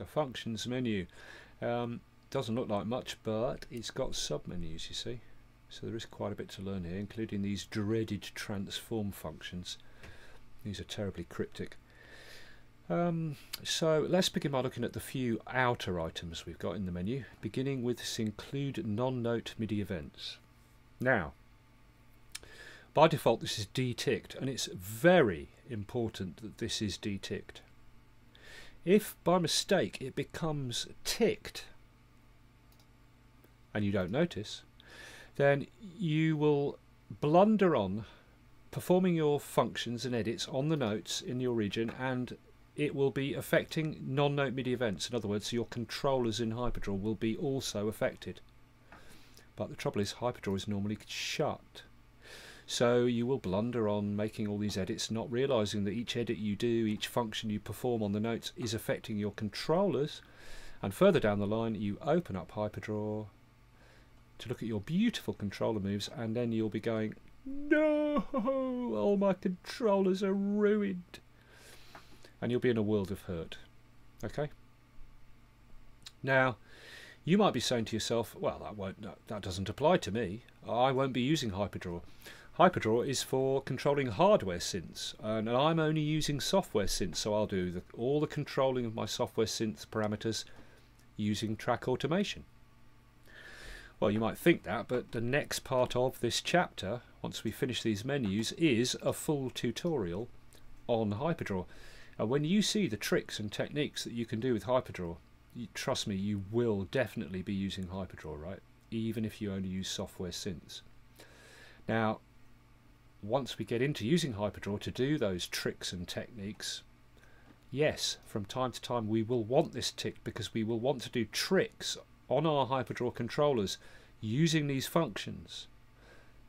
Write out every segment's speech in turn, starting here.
the functions menu. Doesn't look like much, but it's got submenus, you see. So there is quite a bit to learn here, including these dreaded transform functions. These are terribly cryptic. So let's begin by looking at the few outer items we've got in the menu, beginning with this include non-note MIDI events. Now, by default this is deticked, and it's very important that this is deticked. If by mistake it becomes ticked and you don't notice, then you will blunder on performing your functions and edits on the notes in your region, and it will be affecting non-note MIDI events. In other words, your controllers in Hyperdraw will be also affected. But the trouble is, Hyperdraw is normally shut. So you will blunder on making all these edits, not realizing that each edit you do, each function you perform on the notes is affecting your controllers. And further down the line, you open up Hyperdraw to look at your beautiful controller moves, and then you'll be going, no, all my controllers are ruined. And you'll be in a world of hurt. Okay? Now, you might be saying to yourself, well, that doesn't apply to me. I won't be using Hyperdraw. Hyperdraw is for controlling hardware synths, and I'm only using software synths, so I'll do all the controlling of my software synth parameters using track automation. Well, you might think that, but the next part of this chapter, once we finish these menus, is a full tutorial on Hyperdraw. And when you see the tricks and techniques that you can do with Hyperdraw, trust me, you will definitely be using Hyperdraw, right? Even if you only use software synths. Now, once we get into using Hyperdraw to do those tricks and techniques, yes, from time to time we will want this ticked, because we will want to do tricks on our Hyperdraw controllers using these functions.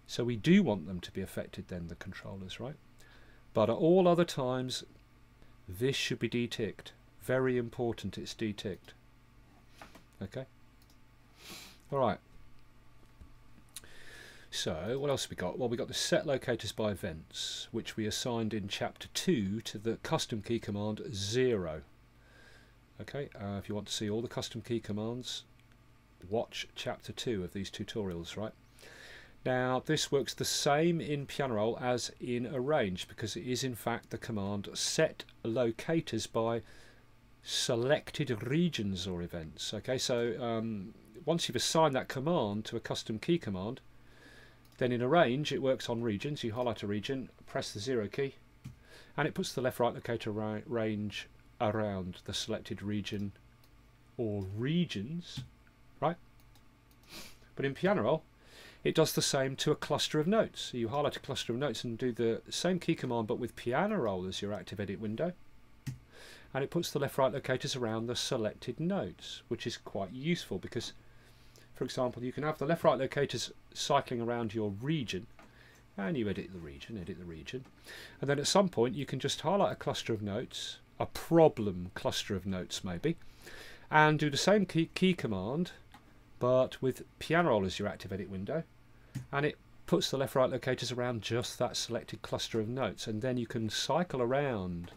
So we do want them to be affected then, the controllers, right? But at all other times, this should be deticked. Very important, it's deticked. Okay? Alright. So, what else have we got? Well, we got the set locators by events, which we assigned in chapter 2 to the custom key command 0. Okay, if you want to see all the custom key commands, watch chapter 2 of these tutorials, right? Now, this works the same in piano roll as in arrange, because it is in fact the command set locators by selected regions or events. Okay, so once you've assigned that command to a custom key command, then in arrange it works on regions. You highlight a region, press the 0 key, and it puts the left-right locator range around the selected region or regions, right? But in piano roll, it does the same to a cluster of notes. So you highlight a cluster of notes and do the same key command, but with piano roll as your active edit window. And it puts the left-right locators around the selected notes, which is quite useful because, for example, you can have the left-right locators cycling around your region, and you edit the region, and then at some point you can just highlight a cluster of notes, a problem cluster of notes maybe, and do the same key command, but with piano roll as your active edit window, and it puts the left-right locators around just that selected cluster of notes, and then you can cycle around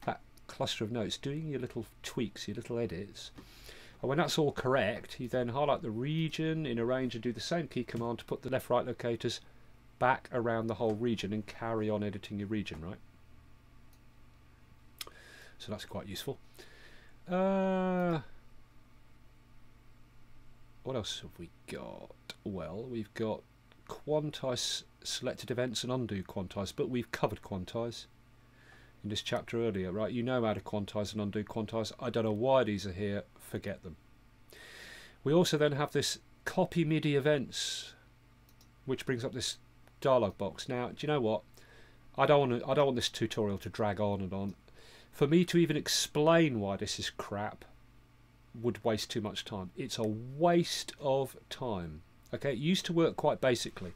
that cluster of notes doing your little tweaks, your little edits. And when that's all correct, you then highlight the region in arrange and do the same key command to put the left-right locators back around the whole region and carry on editing your region, right? So that's quite useful. What else have we got? Well, we've got quantize selected events and undo quantize, but we've covered quantize in this chapter earlier, right? You know how to quantize and undo quantize. I don't know why these are here, forget them. We also then have this copy MIDI events, which brings up this dialog box. Now, do you know what? I don't want this tutorial to drag on and on. For me to even explain why this is crap would waste too much time. It's a waste of time. Okay, it used to work quite basically,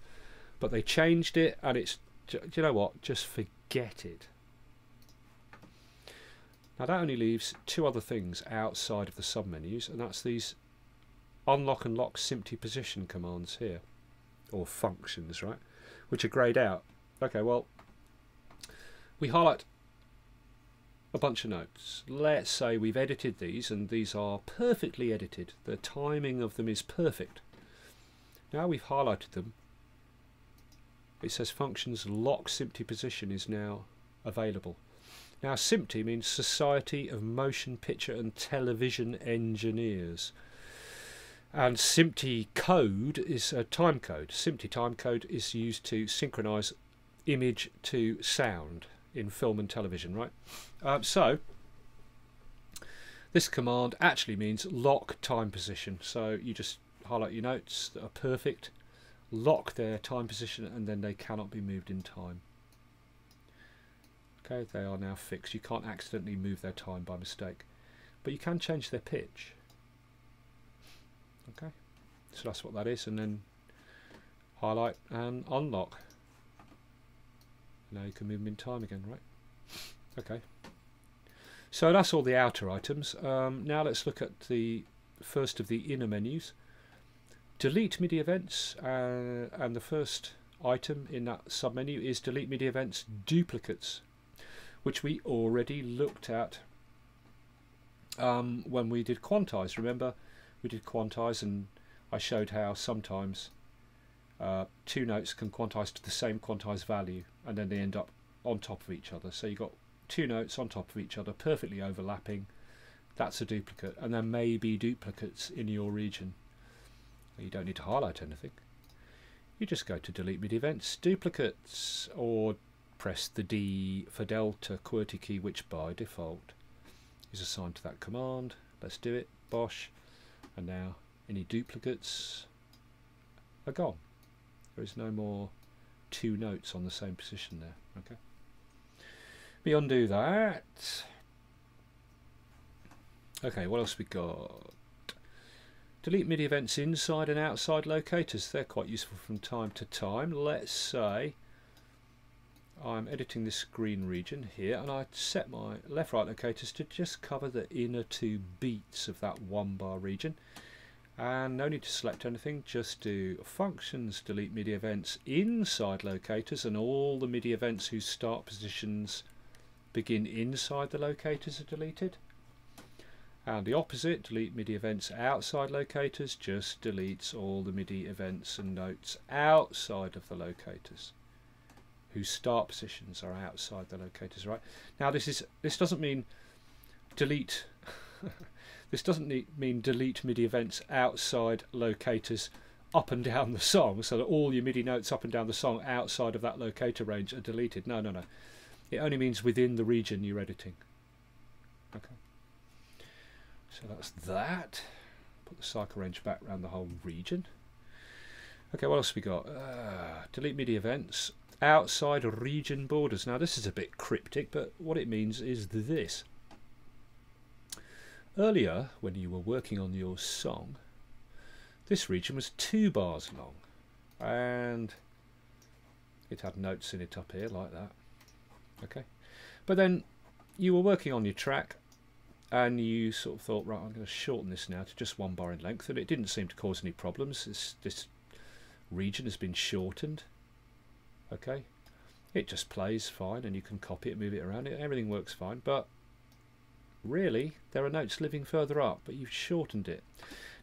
but they changed it, and it's, do you know what? Just forget it. Now that only leaves two other things outside of the submenus, and that's these unlock and lock SMPTE position commands here, or functions, right? Which are greyed out. Okay, well, we highlight a bunch of notes. Let's say we've edited these and these are perfectly edited. The timing of them is perfect. Now we've highlighted them. It says functions lock SMPTE position is now available. Now SMPTE means Society of Motion Picture and Television Engineers. And SMPTE code is a time code. SMPTE time code is used to synchronize image to sound in film and television, right? So this command actually means lock time position. So you just highlight your notes that are perfect, lock their time position, and then they cannot be moved in time. Okay, they are now fixed. You can't accidentally move their time by mistake, but you can change their pitch. Okay, so that's what that is, and then highlight and unlock. Now you can move them in time again, right? Okay, so that's all the outer items. Now let's look at the first of the inner menus. Delete MIDI events, and the first item in that submenu is delete MIDI events duplicates, which we already looked at when we did quantize. Remember, we did quantize and I showed how sometimes two notes can quantize to the same quantized value and then they end up on top of each other. So you've got two notes on top of each other, perfectly overlapping. That's a duplicate, and there may be duplicates in your region. You don't need to highlight anything. You just go to delete MIDI events duplicates, or press the D for Delta QWERTY key, which by default is assigned to that command. Let's do it. Bosh. And now any duplicates are gone. There is no more two notes on the same position there. Okay. Let me undo that. Okay, what else we got? Delete MIDI events inside and outside locators. They're quite useful from time to time. Let's say I'm editing this screen region here and I set my left-right locators to just cover the inner 2 beats of that 1 bar region. And no need to select anything, just do functions delete MIDI events inside locators, and all the MIDI events whose start positions begin inside the locators are deleted. And the opposite, delete MIDI events outside locators, just deletes all the MIDI events and notes outside of the locators whose start positions are outside the locators, right? Now this doesn't mean delete this doesn't mean delete MIDI events outside locators up and down the song, so that all your MIDI notes up and down the song outside of that locator range are deleted. No, no, no. It only means within the region you're editing. Okay. So that's that. Put the cycle range back around the whole region. Okay, what else have we got? Delete MIDI events outside region borders. Now this is a bit cryptic, but what it means is this. Earlier, when you were working on your song, this region was 2 bars long, and it had notes in it up here like that. Okay, but then you were working on your track and you sort of thought, right, I'm going to shorten this now to just 1 bar in length, and it didn't seem to cause any problems. This region has been shortened. Okay, it just plays fine and you can copy it, move it around, everything works fine, but really there are notes living further up, but you've shortened it.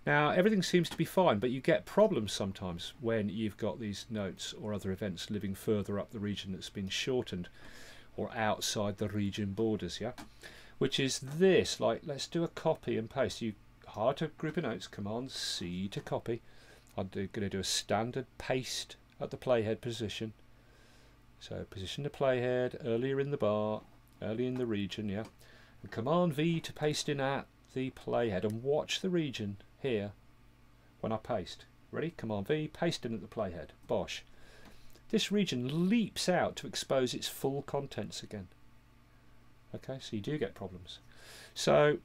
Now everything seems to be fine, but you get problems sometimes when you've got these notes or other events living further up the region that's been shortened, or outside the region borders, yeah? Which is this, like, let's do a copy and paste. You highlight a group of notes, Command C to copy. I'm going to do a standard paste at the playhead position. So position the playhead earlier in the bar, early in the region, yeah? And Command V to paste in at the playhead, and watch the region here when I paste. Ready? Command V, paste in at the playhead. Bosh. This region leaps out to expose its full contents again. Okay, so you do get problems. So,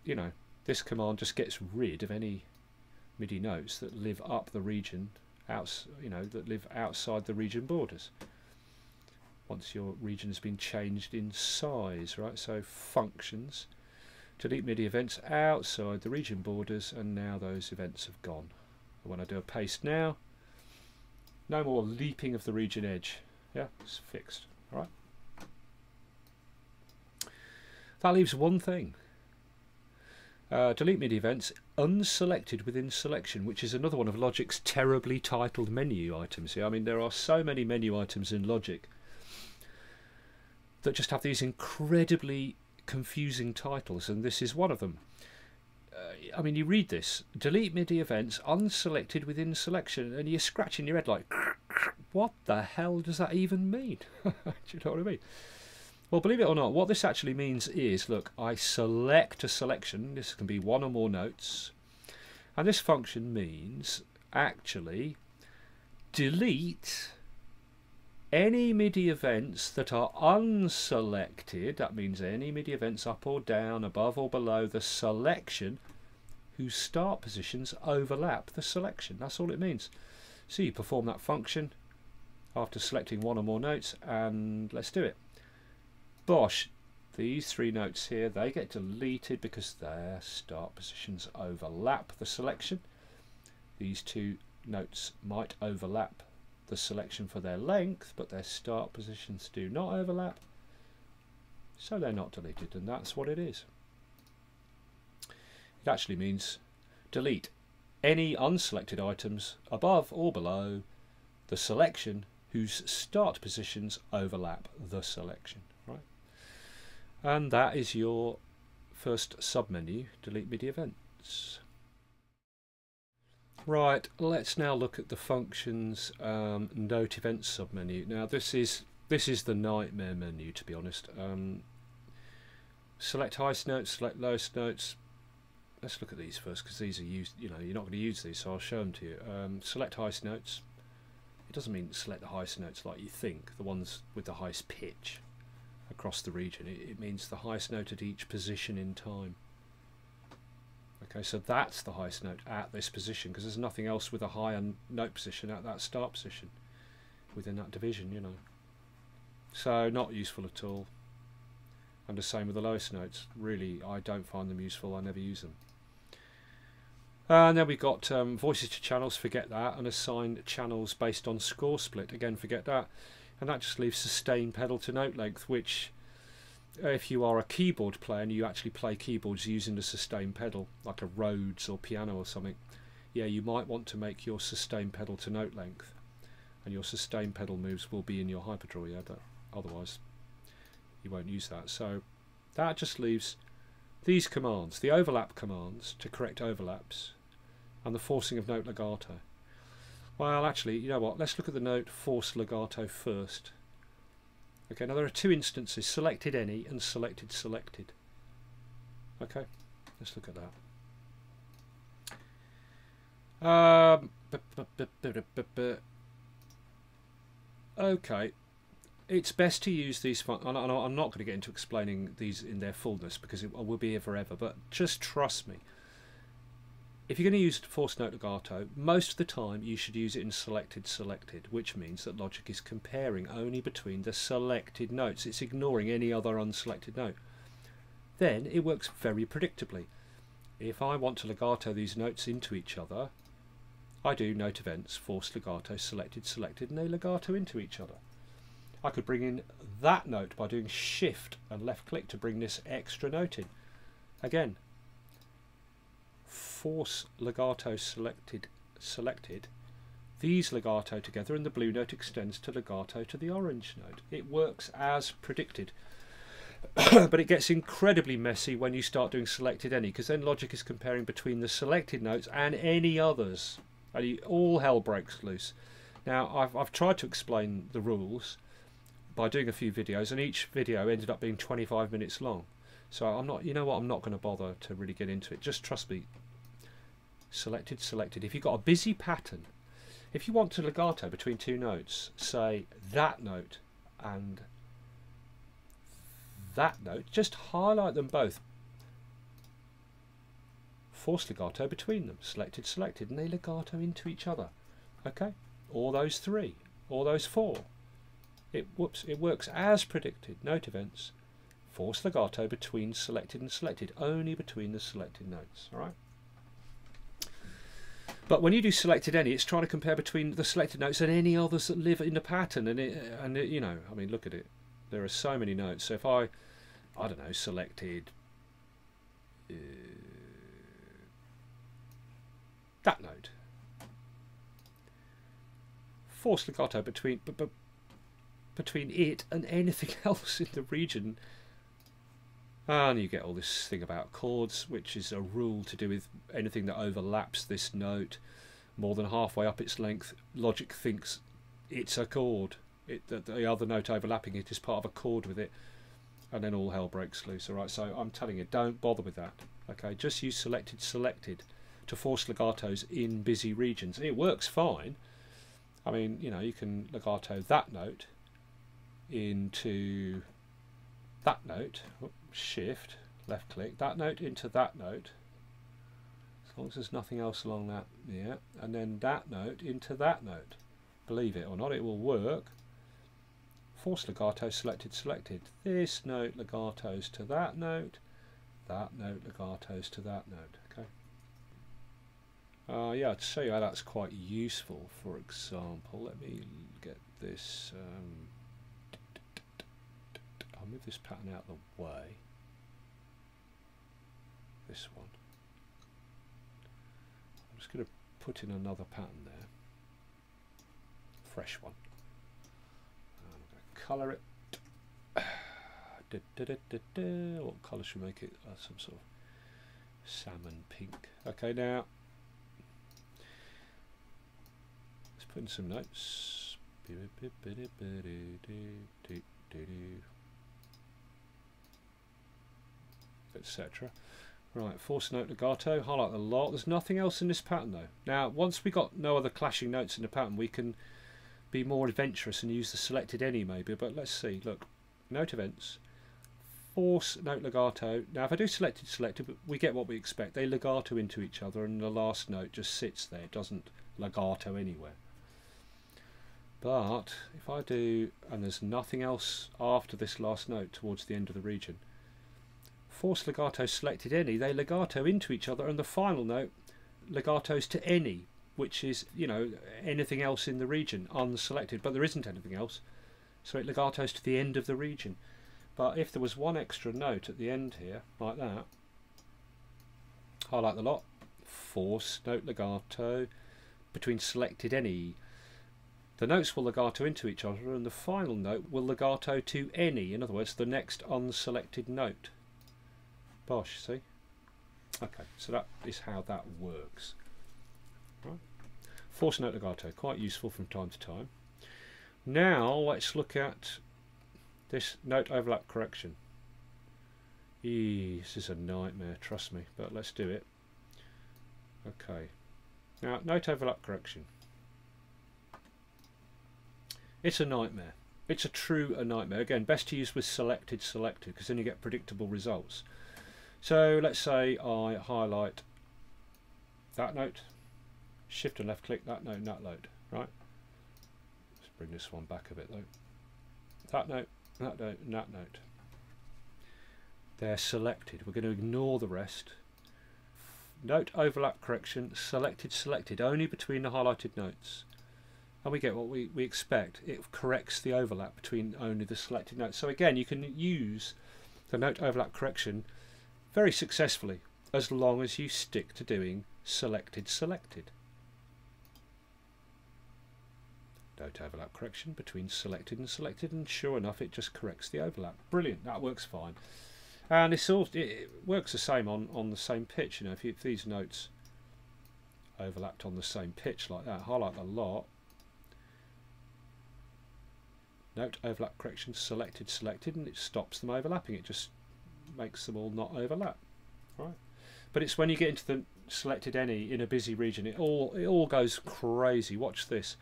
you know, this command just gets rid of any MIDI notes that live up the region, that live outside the region borders. Once your region has been changed in size, right? So functions, delete MIDI events outside the region borders, and now those events have gone. And when I do a paste now, no more leaping of the region edge. Yeah, it's fixed. All right. That leaves one thing. Delete MIDI events unselected within selection, which is another one of Logic's terribly titled menu items here. I mean, there are so many menu items in Logic that just have these incredibly confusing titles, and this is one of them. I mean, you read this, delete MIDI events unselected within selection, and you're scratching your head like, what the hell does that even mean? Do you know what I mean? Well, believe it or not, what this actually means is, look, I select a selection, this can be one or more notes, and this function means actually delete any MIDI events that are unselected. That means any MIDI events up or down, above or below the selection whose start positions overlap the selection. That's all it means. So you perform that function after selecting one or more notes, and let's do it. Bosh, these three notes here, they get deleted because their start positions overlap the selection. These two notes might overlap the selection for their length, but their start positions do not overlap, so they're not deleted, and that's what it is. It actually means delete any unselected items above or below the selection whose start positions overlap the selection, right? And that is your first submenu, delete MIDI events. Right, let's now look at the functions note events submenu. Now this is the nightmare menu, to be honest. Select highest notes, select lowest notes. Let's look at these first, because these are used, you know, you're not going to use these, so I'll show them to you. Select highest notes. It doesn't mean select the highest notes like you think, the ones with the highest pitch across the region. It means the highest note at each position in time. Okay, so that's the highest note at this position, because there's nothing else with a higher note position at that start position within that division, you know. So not useful at all. And the same with the lowest notes. Really, I don't find them useful. I never use them. And then we've got voices to channels, forget that, and assign channels based on score split, again forget that. And that just leaves sustain pedal to note length, which if you are a keyboard player and you actually play keyboards using the sustain pedal, like a Rhodes or piano or something, yeah, you might want to make your sustain pedal to note length, and your sustain pedal moves will be in your hyperdraw, yeah, but otherwise you won't use that. So that just leaves these commands, the overlap commands to correct overlaps, and the forcing of note legato. Well, actually, you know what, let's look at the note force legato first. Okay, now there are two instances, selected any and selected selected. Okay, let's look at that. Okay, it's best to use these, and I'm not going to get into explaining these in their fullness because I will be here forever, but just trust me. If you're going to use force note legato, most of the time you should use it in selected selected, which means that Logic is comparing only between the selected notes. It's ignoring any other unselected note. Then it works very predictably. If I want to legato these notes into each other, I do note events, force legato, selected selected, and they legato into each other. I could bring in that note by doing shift and left click to bring this extra note in. Again, force legato selected selected, these legato together and the blue note extends to legato to the orange note. It works as predicted. But it gets incredibly messy when you start doing selected any, because then Logic is comparing between the selected notes and any others, and all hell breaks loose. Now I've tried to explain the rules by doing a few videos, and each video ended up being 25 minutes long. So I'm not, you know what, I'm not going to bother to really get into it. Just trust me. Selected, selected. If you've got a busy pattern, if you want to legato between two notes, say that note and that note, just highlight them both. Force legato between them. Selected, selected, and they legato into each other. Okay? Or those three, or those four. It works as predicted. Note events. Force legato between selected and selected, only between the selected notes. All right. But when you do selected any, it's trying to compare between the selected notes and any others that live in the pattern. And you know, I mean, look at it. There are so many notes. So if I I don't know, selected that note. Force legato between it and anything else in the region. And you get all this thing about chords, which is a rule to do with anything that overlaps this note more than halfway up its length. Logic thinks it's a chord. The other note overlapping it is part of a chord with it, and then all hell breaks loose. Alright, so I'm telling you, don't bother with that. Okay, just use selected to force legatos in busy regions. It works fine. I mean, you know, you can legato that note into that note. Shift, left click, that note into that note. As long as there's nothing else along that, yeah. And then that note into that note. Believe it or not, it will work. Force legato, selected. This note legatos to that note legatos to that note. Okay. Yeah, to show you how that's quite useful, for example, let me get this. I'll move this pattern out of the way. This one. I'm just going to put in another pattern there. Fresh one. I'm going to colour it. What colour should we make it? Some sort of salmon pink. Okay, now let's put in some notes. Etc. Right, force note legato, highlight the lot. There's nothing else in this pattern though. Now, once we got no other clashing notes in the pattern, we can be more adventurous and use the selected any maybe. But let's see. Look, note events, force note legato. Now, if I do selected, we get what we expect. They legato into each other, and the last note just sits there. It doesn't legato anywhere. But if I do, and there's nothing else after this last note towards the end of the region. Force legato selected any, they legato into each other, and the final note legatos to any, which is, you know, anything else in the region, unselected, but there isn't anything else, so it legatos to the end of the region. But if there was one extra note at the end here, like that, highlight the lot, force note legato between selected any, the notes will legato into each other, and the final note will legato to any, in other words, the next unselected note. Bosh, see? Okay, so that is how that works. Right. Force note legato, quite useful from time to time. Now let's look at this note overlap correction. This is a nightmare, trust me, but let's do it. Okay. Now, note overlap correction. It's a nightmare. It's a true nightmare. Again, best to use with selected, because then you get predictable results. So let's say I highlight that note, shift and left click that note and that note, right? Let's bring this one back a bit though. That note, and that note. They're selected. We're going to ignore the rest. Note overlap correction, selected, only between the highlighted notes. And we get what we expect. It corrects the overlap between only the selected notes. So again, you can use the note overlap correction very successfully, as long as you stick to doing selected. Note overlap correction between selected, and sure enough, it just corrects the overlap. Brilliant, that works fine. And it works the same on the same pitch. You know, if these notes overlapped on the same pitch like that, highlight the lot. Note overlap correction, selected, and it stops them overlapping. It just makes them all not overlap, right? But it's when you get into the selected any in a busy region, it all goes crazy. Watch this.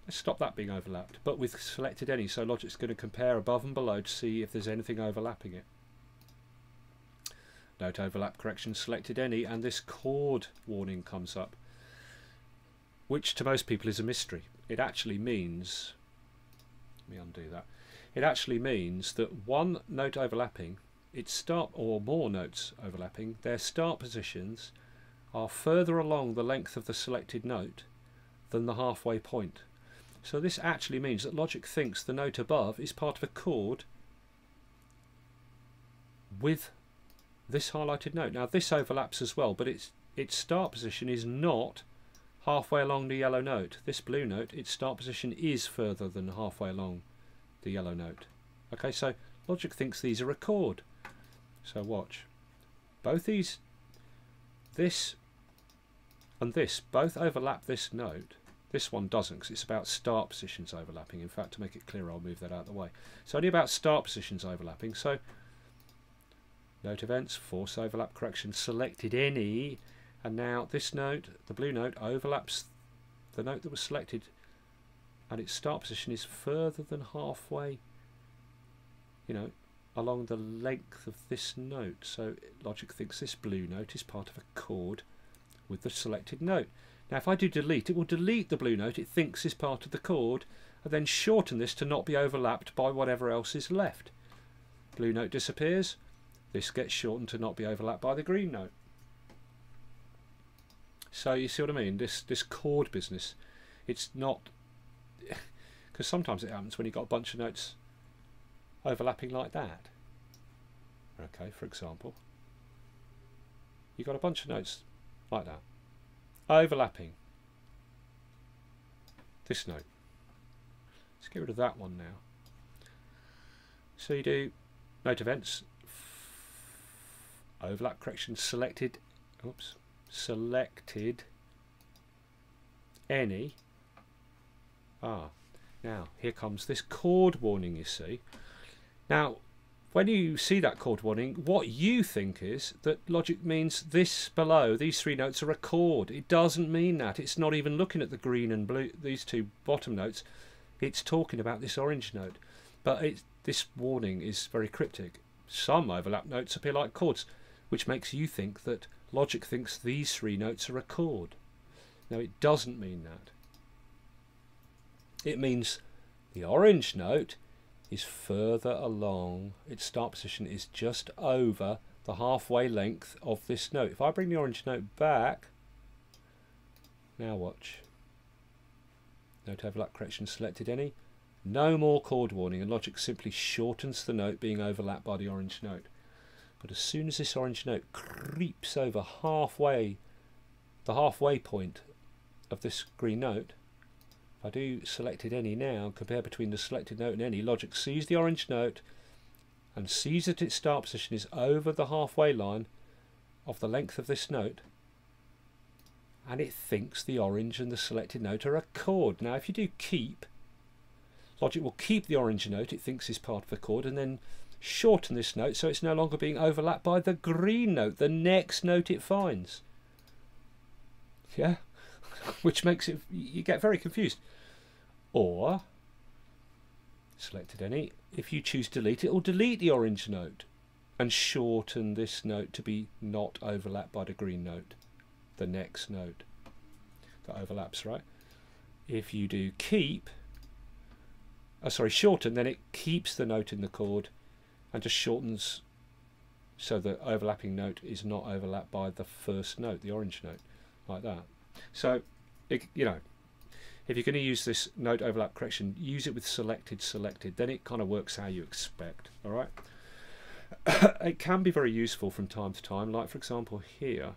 Let's stop that being overlapped, but with selected any, so Logic's going to compare above and below to see if there's anything overlapping it. Note overlap correction, selected any, and this chord warning comes up, which to most people is a mystery. It actually means, let me undo that. It actually means that one note overlapping, its start, or more notes overlapping, their start positions are further along the length of the selected note than the halfway point. So this actually means that Logic thinks the note above is part of a chord with this highlighted note. Now this overlaps as well, but its start position is not halfway along the yellow note. This blue note, its start position is further than halfway along the yellow note. Okay, so Logic thinks these are a chord. So watch. Both these, this and this, both overlap this note. This one doesn't, because it's about start positions overlapping. In fact, to make it clearer, I'll move that out of the way. It's only about start positions overlapping. So note events, force overlap correction, selected any, and now this note, the blue note, overlaps the note that was selected, and its start position is further than halfway, you know, along the length of this note. So Logic thinks this blue note is part of a chord with the selected note. Now if I do delete, it will delete the blue note it thinks is part of the chord, and then shorten this to not be overlapped by whatever else is left. Blue note disappears, this gets shortened to not be overlapped by the green note. So you see what I mean? This chord business, it's not, because sometimes it happens when you've got a bunch of notes overlapping like that. Okay, for example, you've got a bunch of notes like that overlapping this note. Let's get rid of that one now. So you do note events, overlap correction, selected, oops, selected any. Now here comes this chord warning, you see. Now when you see that chord warning, what you think is that Logic means this below, these three notes are a chord. It doesn't mean that. It's not even looking at the green and blue, these two bottom notes. It's talking about this orange note. But this warning is very cryptic. Some overlap notes appear like chords, which makes you think that Logic thinks these three notes are a chord. Now it doesn't mean that. It means the orange note is further along, its start position is just over the halfway length of this note. If I bring the orange note back, now watch. Note overlap correction, selected any. No more chord warning, and Logic simply shortens the note being overlapped by the orange note. But as soon as this orange note creeps over halfway, the halfway point of this green note, if I do selected any now, compare between the selected note and any, Logic sees the orange note and sees that its start position is over the halfway line of the length of this note, and it thinks the orange and the selected note are a chord. Now if you do keep, Logic will keep the orange note it thinks is part of the chord and then shorten this note so it's no longer being overlapped by the green note, the next note it finds. Yeah, which makes it, you get very confused. Or selected any, if you choose delete, it will delete the orange note and shorten this note to be not overlapped by the green note, the next note that overlaps, right? If you do keep, shorten, then it keeps the note in the chord and just shortens so the overlapping note is not overlapped by the first note, the orange note, like that. So, you know, if you're going to use this note overlap correction, use it with selected, then it kind of works how you expect, all right? It can be very useful from time to time, like for example here,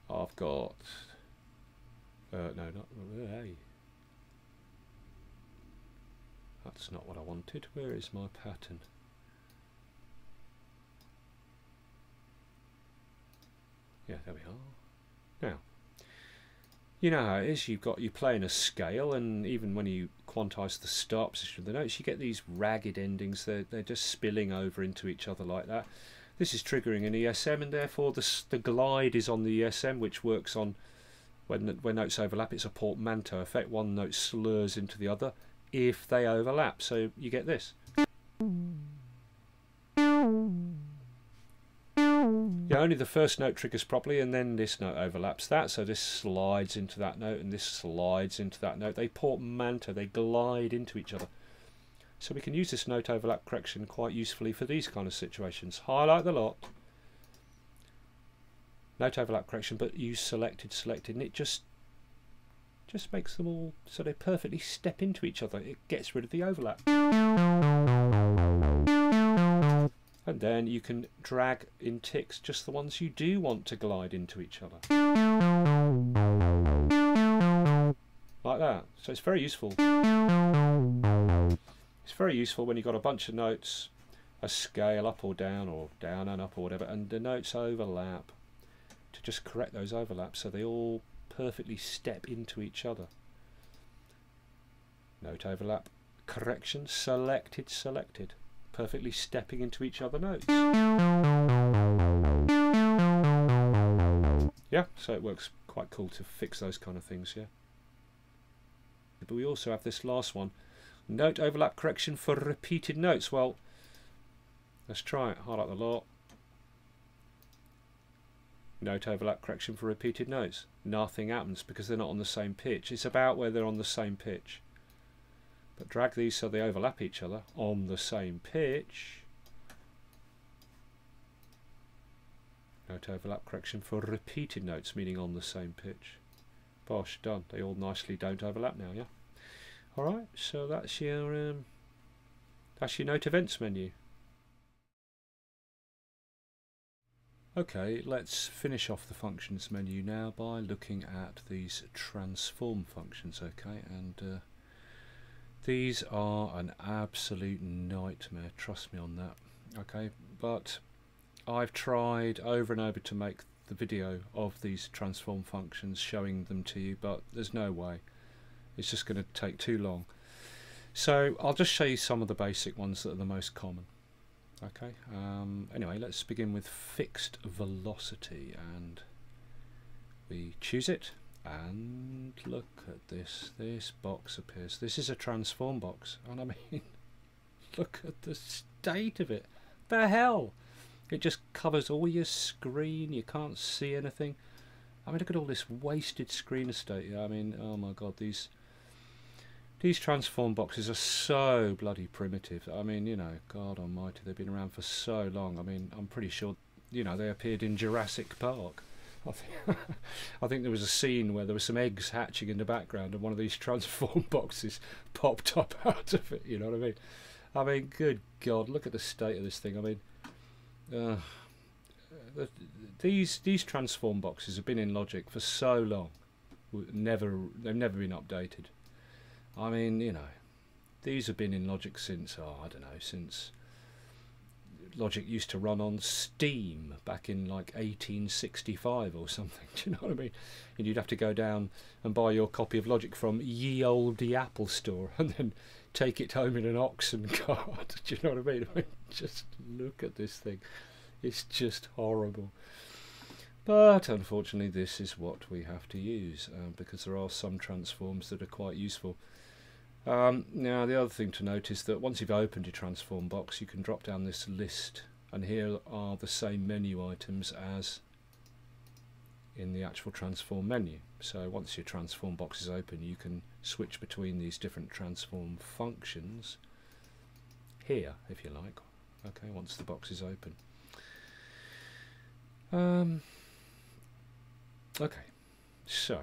I've got, that's not what I wanted. Where is my pattern? Yeah, there we are. Now, you know how it is, you're playing a scale, and even when you quantize the start position of the notes, you get these ragged endings. They're just spilling over into each other like that. This is triggering an ESM, and therefore the glide is on the ESM, which works on when notes overlap. It's a portmanteau effect. One note slurs into the other if they overlap. So you get this. Yeah, only the first note triggers properly, and then this note overlaps that, so this slides into that note and this slides into that note. They portmanteau, they glide into each other. So we can use this note overlap correction quite usefully for these kind of situations. Highlight the lot, note overlap correction, but use selected, and it just Just makes them all so they perfectly step into each other. It gets rid of the overlap. And then you can drag in ticks just the ones you do want to glide into each other. Like that. So it's very useful. It's very useful when you've got a bunch of notes, a scale up or down and up or whatever, and the notes overlap, to just correct those overlaps so they all perfectly step into each other. Note overlap, correction, selected, selected. Perfectly stepping into each other notes. Yeah, so it works quite cool to fix those kind of things, yeah. But we also have this last one, note overlap correction for repeated notes. Well, let's try it. Highlight the lot. Note overlap correction for repeated notes. Nothing happens because they're not on the same pitch. It's about where they're on the same pitch. But drag these so they overlap each other on the same pitch. Note overlap correction for repeated notes, meaning on the same pitch. Bosh, done. They all nicely don't overlap now, yeah? Alright, so that's your note events menu. Okay, let's finish off the functions menu now by looking at these transform functions, okay? And these are an absolute nightmare, trust me on that, okay? But I've tried over and over to make the video of these transform functions, showing them to you, but there's no way. It's just going to take too long. So I'll just show you some of the basic ones that are the most common. Okay, anyway, let's begin with fixed velocity, and we choose it. And look at this box appears. This is a transform box, and I mean, look at the state of it. The hell! It just covers all your screen, you can't see anything. I mean, look at all this wasted screen estate. I mean, oh my god, these transform boxes are so bloody primitive. I mean, you know, God almighty, they've been around for so long. I mean, I'm pretty sure, you know, they appeared in Jurassic Park. I think there was a scene where there were some eggs hatching in the background and one of these transform boxes popped up out of it, you know what I mean? I mean, good God, look at the state of this thing. I mean, these transform boxes have been in Logic for so long. They've never been updated. I mean, you know, these have been in Logic since, oh, I don't know, since Logic used to run on Steam back in like 1865 or something. Do you know what I mean? And you'd have to go down and buy your copy of Logic from ye olde Apple store and then take it home in an oxen cart. Do you know what I mean? I mean, just look at this thing. It's just horrible. But unfortunately this is what we have to use because there are some transforms that are quite useful. Now the other thing to note is that once you've opened your transform box, you can drop down this list, and here are the same menu items as in the actual transform menu. So once your transform box is open, you can switch between these different transform functions here, if you like. Okay, once the box is open. Okay, so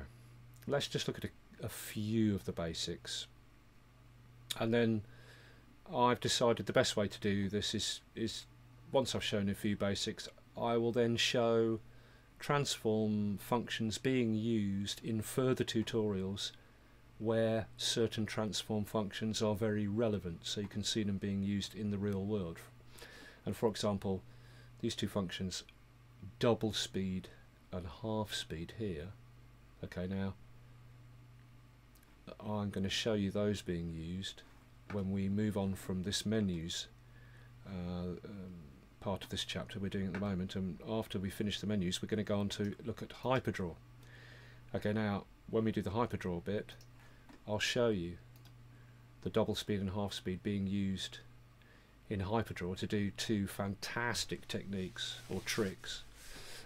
let's just look at a few of the basics, and then I've decided the best way to do this is once I've shown a few basics, I will then show transform functions being used in further tutorials where certain transform functions are very relevant, so you can see them being used in the real world. And for example, these two functions, double speed and half speed here, okay, now I'm going to show you those being used when we move on from this menus part of this chapter we're doing at the moment, and after we finish the menus we're going to go on to look at hyperdraw. Okay, now when we do the hyperdraw bit, I'll show you the double speed and half speed being used in hyperdraw to do two fantastic techniques or tricks.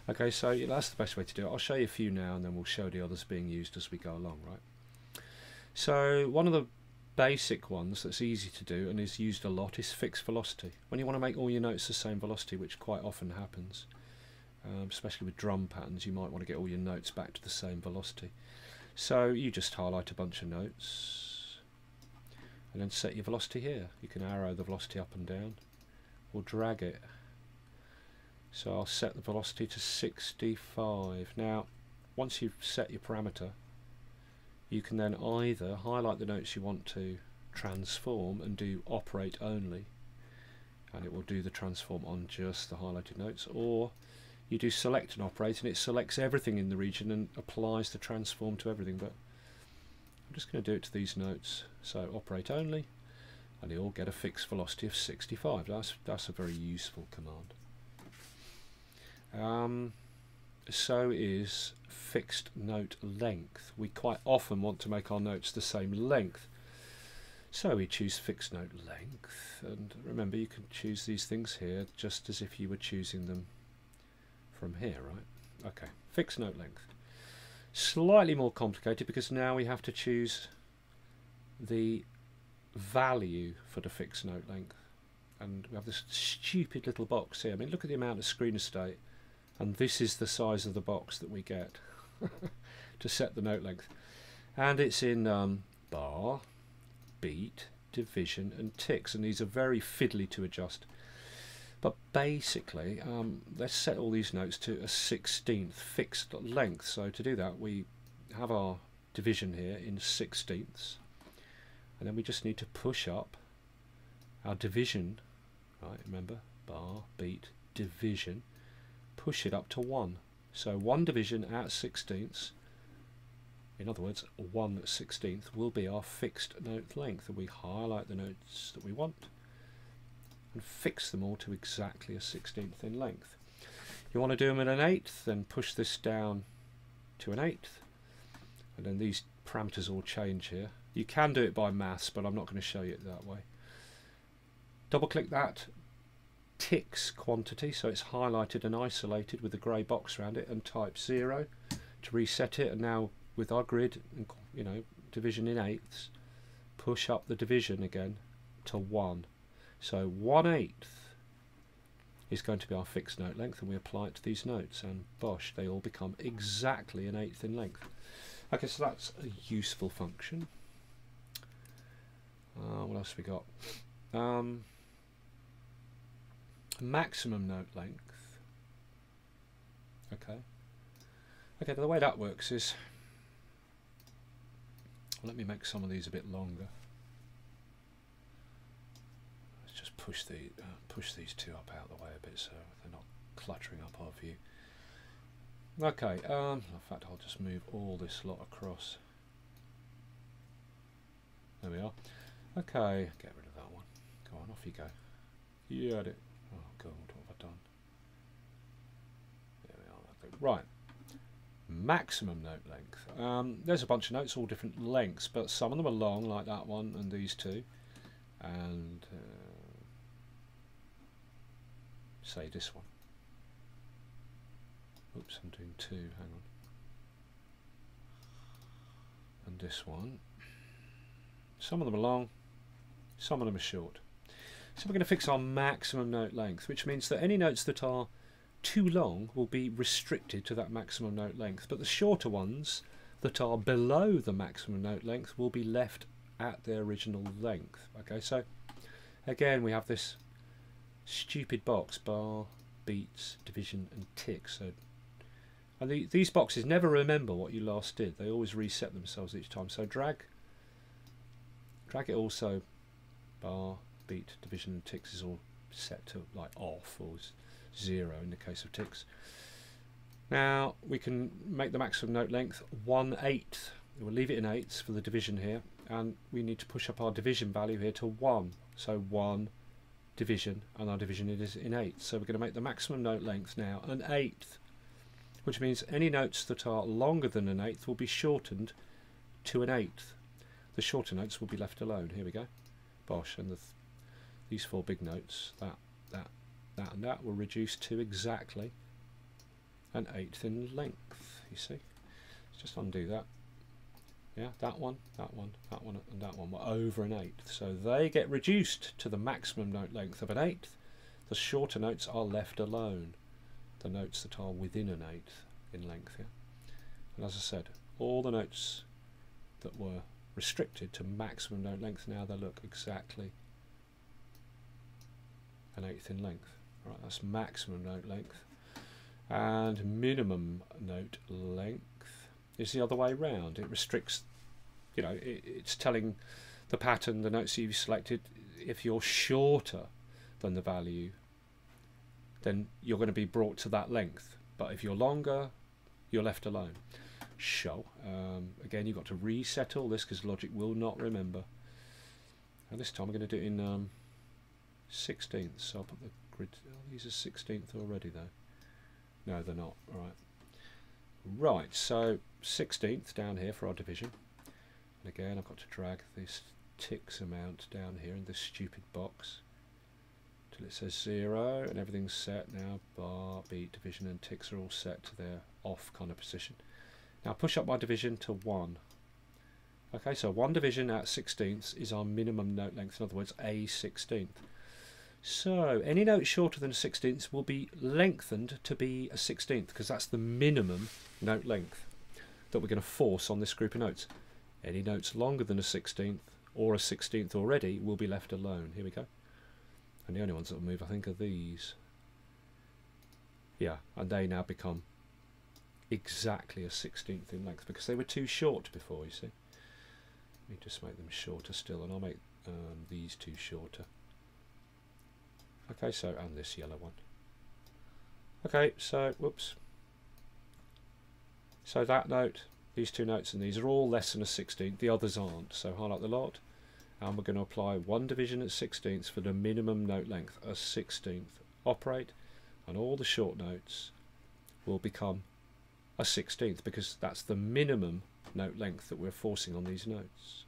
Okay, so yeah, that's the best way to do it. I'll show you a few now and then we'll show the others being used as we go along, right? So one of the basic ones that's easy to do and is used a lot is fixed velocity. When you want to make all your notes the same velocity, which quite often happens, especially with drum patterns, you might want to get all your notes back to the same velocity. So you just highlight a bunch of notes and then set your velocity here. You can arrow the velocity up and down or drag it. So I'll set the velocity to 65. Now once you've set your parameter, you can then either highlight the notes you want to transform and do operate only, and it will do the transform on just the highlighted notes, or you do select and operate and it selects everything in the region and applies the transform to everything. But I'm just going to do it to these notes. So operate only, and they all get a fixed velocity of 65. That's a very useful command. So is fixed note length. We quite often want to make our notes the same length. So we choose fixed note length, and remember you can choose these things here just as if you were choosing them from here, right? Okay, fixed note length. Slightly more complicated because now we have to choose the value for the fixed note length, and we have this stupid little box here. I mean, look at the amount of screen estate, and this is the size of the box that we get to set the note length, and it's in bar, beat, division and ticks, and these are very fiddly to adjust. But basically, let's set all these notes to a 16th fixed length. So to do that, we have our division here in 16ths, and then we just need to push up our division, right? Remember, bar, beat, division, push it up to 1. So 1 division at 16ths, in other words, 1/16th will be our fixed note length, and we highlight the notes that we want and fix them all to exactly a 16th in length. You want to do them in an 1/8, then push this down to an 1/8, and then these parameters all change here. You can do it by maths, but I'm not going to show you it that way. Double click that ticks quantity, so it's highlighted and isolated with a grey box around it, and type 0 to reset it. And now with our grid, you know, division in 1/8, push up the division again to 1. So 1/8 is going to be our fixed note length, and we apply it to these notes, and bosh, they all become exactly an 1/8 in length. Okay, so that's a useful function. What else have we got? Maximum note length. Okay, the way that works is, let me make some of these a bit longer. Let's just push these two up out of the way a bit so they're not cluttering up our view. Okay, in fact I'll just move all this lot across. There we are. Okay, get rid of that one. Go on, off you go. You had it. Oh god, what have I done? There we are. Right. Maximum note length. There's a bunch of notes, all different lengths, but some of them are long, like that one and these two, and say this one. Oops, I'm doing 2. Hang on. And this one. Some of them are long, some of them are short. So we're going to fix our maximum note length, which means that any notes that are too long will be restricted to that maximum note length, but the shorter ones that are below the maximum note length will be left at their original length. Okay, so again we have this stupid box, bar, beats, division and ticks. So, and these boxes never remember what you last did, they always reset themselves each time. So drag it also, bar, beat, division and ticks is all set to like off or 0 in the case of ticks. Now we can make the maximum note length 1/8. We'll leave it in 8ths for the division here, and we need to push up our division value here to 1. So 1 division, and our division is in 8ths. So we're going to make the maximum note length now an 1/8, which means any notes that are longer than an 1/8 will be shortened to an 1/8. The shorter notes will be left alone. Here we go. Bosh, and these 4 big notes, that and that will reduce to exactly an 1/8 in length. You see? Let's just undo that. Yeah, that one, and that one were over an 1/8. So they get reduced to the maximum note length of an 1/8. The shorter notes are left alone. The notes that are within an 1/8 in length. Yeah? And as I said, all the notes that were restricted to maximum note length, now they look exactly an eighth in length. Right, that's maximum note length. And minimum note length is the other way round. It restricts, you know, it's telling the pattern, the notes that you've selected, if you're shorter than the value, then you're going to be brought to that length. But if you're longer, you're left alone. Show. Again, you've got to reset all this because Logic will not remember. And this time I'm going to do it in 16th. So I'll put the grid. Oh, these are 16th already though. No, they're not. All right. Right. So 16th down here for our division. And again, I've got to drag this ticks amount down here in this stupid box till it says 0 and everything's set now. Bar, beat, division and ticks are all set to their off kind of position. Now push up my division to 1. Okay, so 1 division at 16ths is our minimum note length, in other words a 16th. So any note shorter than a 16th will be lengthened to be a 16th because that's the minimum note length that we're going to force on this group of notes. Any notes longer than a 16th or a 16th already will be left alone. Here we go. And the only ones that will move, I think, are these. Yeah, and they now become exactly a 16th in length because they were too short before, you see. Let me just make them shorter still, and I'll make these two shorter. Okay, so, and this yellow one. Okay, so, whoops. So that note, these two notes and these are all less than a 16th, the others aren't. So highlight the lot, and we're going to apply 1 division at 16ths for the minimum note length, a 16th. Operate, and all the short notes will become a 16th because that's the minimum note length that we're forcing on these notes.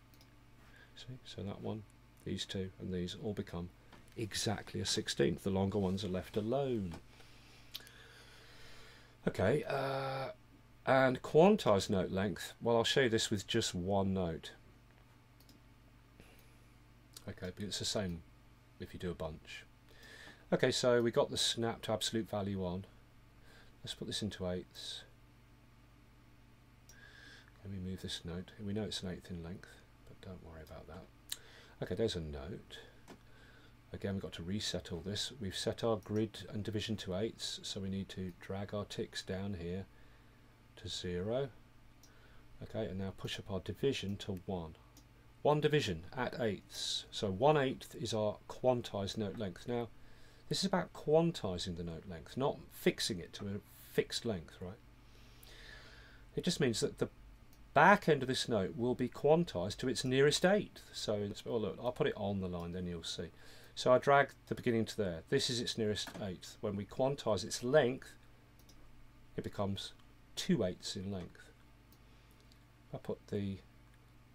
See, so that one, these two, and these all become exactly a 16th. The longer ones are left alone. Okay, and quantized note length, well, I'll show you this with just one note. Okay, but it's the same if you do a bunch. Okay, so we got the snap to absolute value on. Let's put this into eighths. Let me move this note. We know it's an eighth in length, but don't worry about that. Okay, there's a note. Again, we've got to reset all this. We've set our grid and division to eighths, so we need to drag our ticks down here to 0. Okay, and now push up our division to 1. 1 division at eighths. So 1/8 is our quantized note length. Now, this is about quantizing the note length, not fixing it to a fixed length, right? It just means that the back end of this note will be quantized to its nearest eighth. So, oh look, I'll put it on the line, then you'll see. So I drag the beginning to there. This is its nearest eighth. When we quantize its length, it becomes 2/8 in length. I put the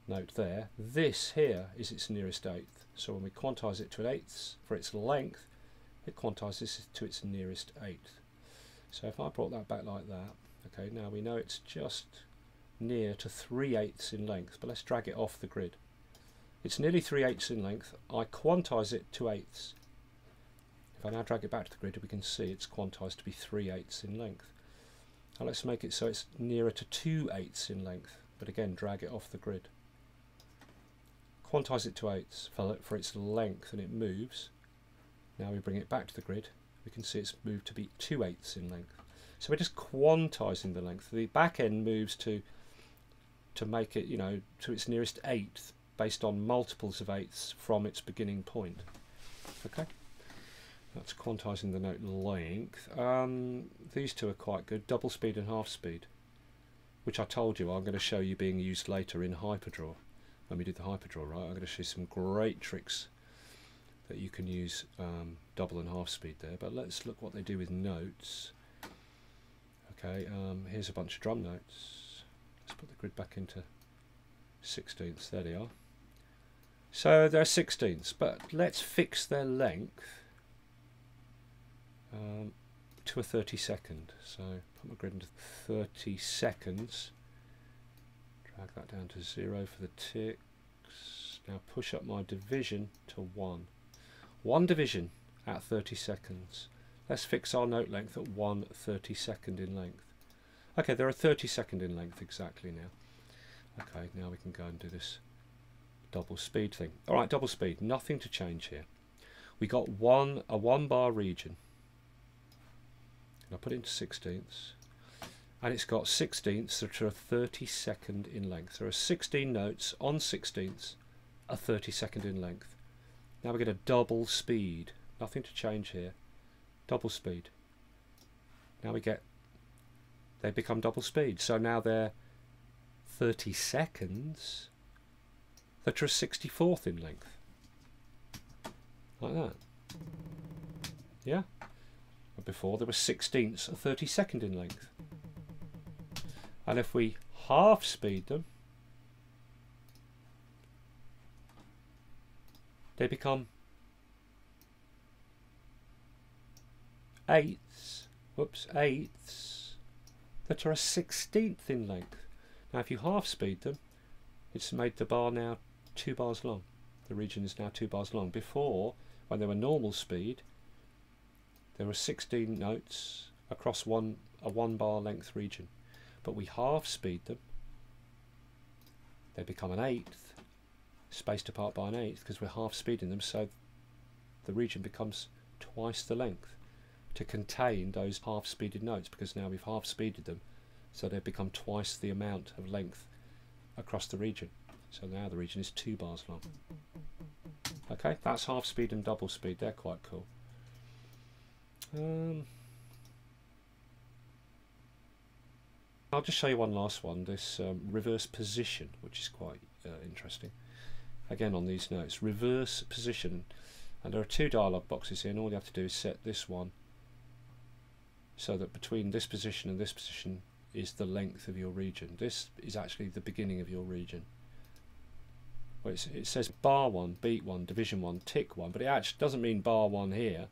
note there. This here is its nearest eighth. So when we quantize it to an eighth for its length, it quantizes to its nearest eighth. So if I brought that back like that, okay, now we know it's just near to 3/8 in length, but let's drag it off the grid. It's nearly 3/8 in length. I quantize it to eighths. If I now drag it back to the grid, we can see it's quantized to be 3/8 in length. Now let's make it so it's nearer to 2/8 in length, but again drag it off the grid. Quantize it to eighths for its length, and it moves. Now we bring it back to the grid, we can see it's moved to be 2/8 in length. So we're just quantizing the length. The back end moves to make it, you know, to its nearest eighth based on multiples of eighths from its beginning point. Okay, that's quantizing the note length. These two are quite good, double speed and half speed, which I told you I'm going to show you being used later in Hyperdraw. When we did the Hyperdraw, right, I'm going to show you some great tricks that you can use double and half speed there. But let's look what they do with notes. Okay, here's a bunch of drum notes. Let's put the grid back into 16ths. There they are. So they're 16ths, but let's fix their length to a 30-second. So put my grid into 30 seconds. Drag that down to 0 for the ticks. Now push up my division to 1. 1 division at 30 seconds. Let's fix our note length at 1/32 in length. Okay, they're a 30-second in length exactly now. Okay, now we can go and do this double speed thing. Alright, double speed, nothing to change here. We got a 1 bar region. And I'll put it into 16ths. And it's got 16ths that are a 30-second in length. There are 16 notes on 16ths, a 30-second in length. Now we get a double speed. Nothing to change here. Double speed. Now they become double speed. So now they're 30 seconds that are a 64th in length. Like that. Yeah? But before there were 16ths, a 32nd in length. And if we half speed them, they become eighths that are a 16th in length. Now if you half speed them, it's made the bar now 2 bars long. The region is now 2 bars long. Before, when they were normal speed, there were 16 notes across a 1 bar length region. But we half speed them, they become an eighth, spaced apart by an eighth, because we're half speeding them, so the region becomes twice the length to contain those half speeded notes, because now we've half speeded them, so they've become twice the amount of length across the region. So now the region is 2 bars long. Okay, that's half speed and double speed. They're quite cool. I'll just show you one last one, this reverse position, which is quite interesting. Again on these notes, reverse position, and there are 2 dialog boxes here, and all you have to do is set this one so that between this position and this position is the length of your region. This is actually the beginning of your region. Well, it says bar 1, beat 1, division 1, tick 1, but it actually doesn't mean bar 1 here.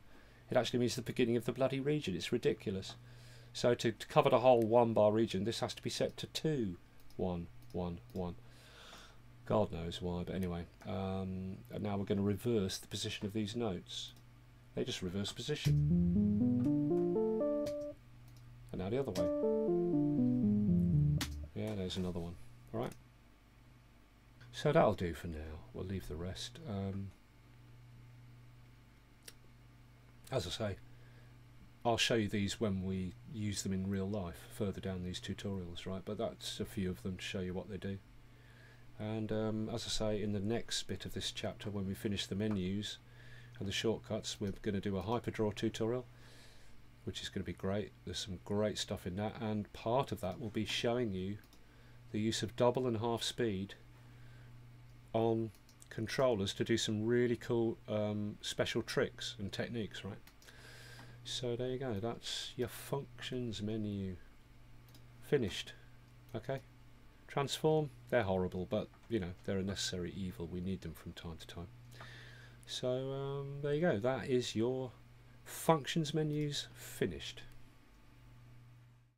It actually means the beginning of the bloody region. It's ridiculous. So to cover the whole 1 bar region, this has to be set to 2, 1, 1, 1. God knows why, but anyway. And now we're going to reverse the position of these notes. They just reverse position. And now the other way. Yeah, there's another one. Alright. So that'll do for now. We'll leave the rest. As I say, I'll show you these when we use them in real life, further down these tutorials, right? But that's a few of them to show you what they do. And as I say, in the next bit of this chapter, when we finish the menus and the shortcuts, we're going to do a hyperdraw tutorial, which is going to be great. There's some great stuff in that, and part of that will be showing you the use of double and half speed on controllers to do some really cool special tricks and techniques, right? So there you go, that's your functions menu finished. Okay, transform, they're horrible, but you know, they're a necessary evil. We need them from time to time. So there you go, that is your functions menus finished.